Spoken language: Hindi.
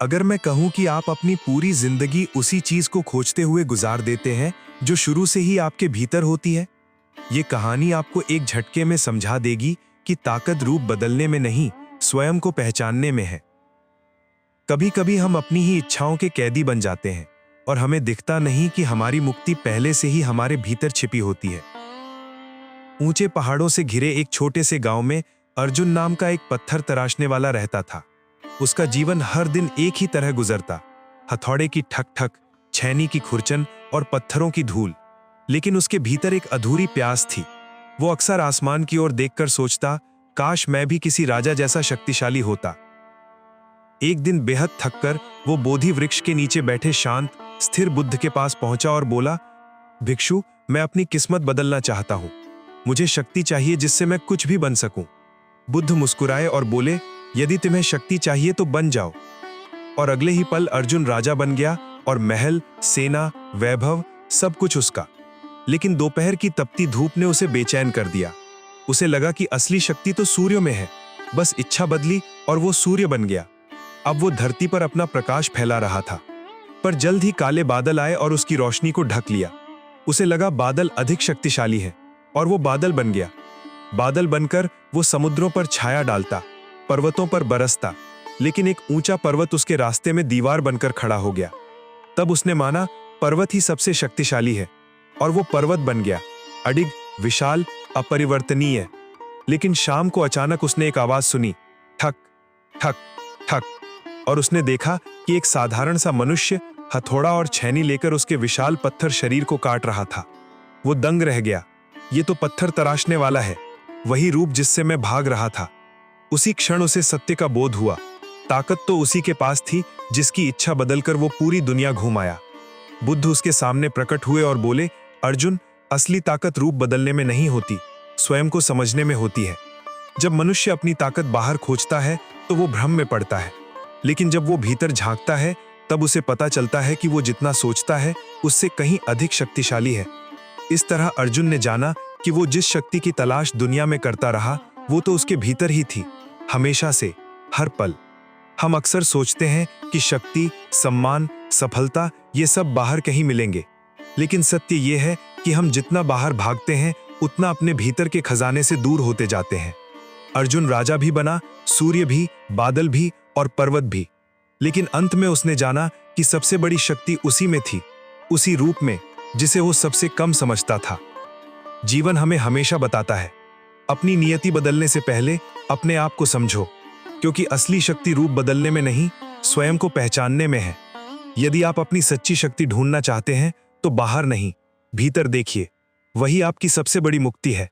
अगर मैं कहूं कि आप अपनी पूरी जिंदगी उसी चीज को खोजते हुए गुजार देते हैं जो शुरू से ही आपके भीतर होती है, ये कहानी आपको एक झटके में समझा देगी कि ताकत रूप बदलने में नहीं, स्वयं को पहचानने में है। कभी कभी हम अपनी ही इच्छाओं के कैदी बन जाते हैं और हमें दिखता नहीं कि हमारी मुक्ति पहले से ही हमारे भीतर छिपी होती है। ऊंचे पहाड़ों से घिरे एक छोटे से गांव में अर्जुन नाम का एक पत्थर तराशने वाला रहता था। उसका जीवन हर दिन एक ही तरह गुजरता, हथौड़े की ठक ठक, छैनी की खुरचन और पत्थरों की धूल। लेकिन उसके भीतर एक अधूरी प्यास थी। वो अक्सर आसमान की ओर देखकर सोचता, काश मैं भी किसी राजा जैसा शक्तिशाली होता। एक दिन बेहद थककर वो बोधि वृक्ष के नीचे बैठे शांत स्थिर बुद्ध के पास पहुंचा और बोला, भिक्षु, मैं अपनी किस्मत बदलना चाहता हूं। मुझे शक्ति चाहिए जिससे मैं कुछ भी बन सकूं। बुद्ध मुस्कुराए और बोले, यदि तुम्हें शक्ति चाहिए तो बन जाओ। और अगले ही पल अर्जुन राजा बन गया और महल, सेना, वैभव सब कुछ उसका। लेकिन दोपहर की तपती धूप ने उसे बेचैन कर दिया। उसे लगा कि असली शक्ति तो सूर्य में है। बस इच्छा बदली और वो सूर्य बन गया। अब वो धरती पर अपना प्रकाश फैला रहा था, पर जल्द ही काले बादल आए और उसकी रोशनी को ढक लिया। उसे लगा बादल अधिक शक्तिशाली है और वो बादल बन गया। बादल बनकर वो समुद्रों पर छाया डालता, पर्वतों पर बरसता। लेकिन एक ऊंचा पर्वत उसके रास्ते में दीवार बनकर खड़ा हो गया। तब उसने माना पर्वत ही सबसे शक्तिशाली है और वो पर्वत बन गया, अडिग, विशाल, अपरिवर्तनीय। लेकिन शाम को अचानक उसने एक आवाज सुनी, ठक ठक ठक, और उसने देखा कि एक साधारण सा मनुष्य हथौड़ा और छैनी लेकर उसके विशाल पत्थर शरीर को काट रहा था। वो दंग रह गया। ये तो पत्थर तराशने वाला है, वही रूप जिससे मैं भाग रहा था। उसी क्षण उसे सत्य का बोध हुआ। ताकत तो उसी के पास थी जिसकी इच्छा बदलकर वो पूरी दुनिया घूम आया। बुद्ध उसके सामने प्रकट हुए और बोले, अर्जुन, असली ताकत रूप बदलने में नहीं होती, स्वयं को समझने में होती है। जब मनुष्य अपनी ताकत बाहर खोजता है तो वो भ्रम में पड़ता है, लेकिन जब वो भीतर झांकता है तब उसे पता चलता है कि वो जितना सोचता है उससे कहीं अधिक शक्तिशाली है। इस तरह अर्जुन ने जाना कि वो जिस शक्ति की तलाश दुनिया में करता रहा वो तो उसके भीतर ही थी, हमेशा से, हर पल। हम अक्सर सोचते हैं कि शक्ति, सम्मान, सफलता ये सब बाहर कहीं मिलेंगे, लेकिन सत्य ये है कि हम जितना बाहर भागते हैं उतना अपने भीतर के खजाने से दूर होते जाते हैं। अर्जुन राजा भी बना, सूर्य भी, बादल भी और पर्वत भी, लेकिन अंत में उसने जाना कि सबसे बड़ी शक्ति उसी में थी, उसी रूप में जिसे वो सबसे कम समझता था। जीवन हमें हमेशा बताता है, अपनी नियति बदलने से पहले अपने आप को समझो, क्योंकि असली शक्ति रूप बदलने में नहीं, स्वयं को पहचानने में है। यदि आप अपनी सच्ची शक्ति ढूंढना चाहते हैं तो बाहर नहीं, भीतर देखिए, वही आपकी सबसे बड़ी मुक्ति है।